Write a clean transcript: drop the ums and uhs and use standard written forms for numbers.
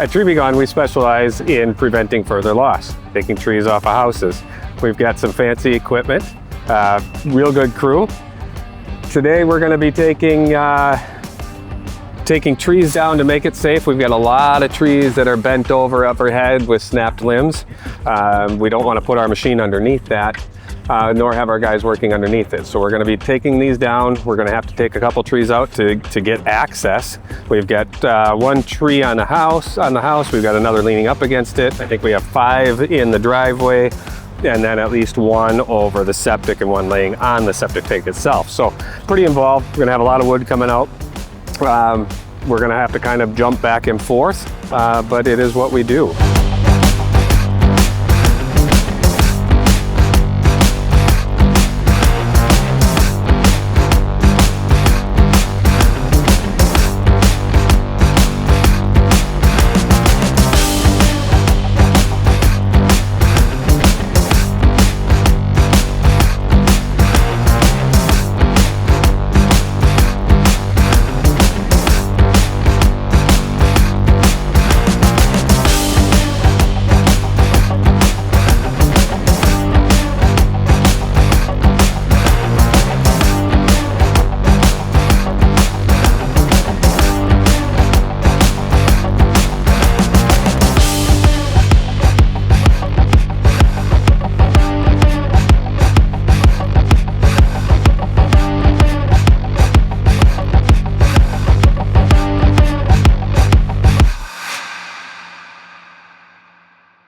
At Tree Be Gone, we specialize in preventing further loss, taking trees off of houses. We've got some fancy equipment, real good crew. Today we're going to be taking trees down to make it safe. We've got a lot of trees that are bent over overhead with snapped limbs. We don't want to put our machine underneath that, nor have our guys working underneath it. So we're going to be taking these down. We're going to have to take a couple trees out to get access. We've got one tree on the house. We've got another leaning up against it. I think we have 5 in the driveway, and then at least 1 over the septic and 1 laying on the septic tank itself. So pretty involved. We're going to have a lot of wood coming out. We're going to have to kind of jump back and forth, but it is what we do.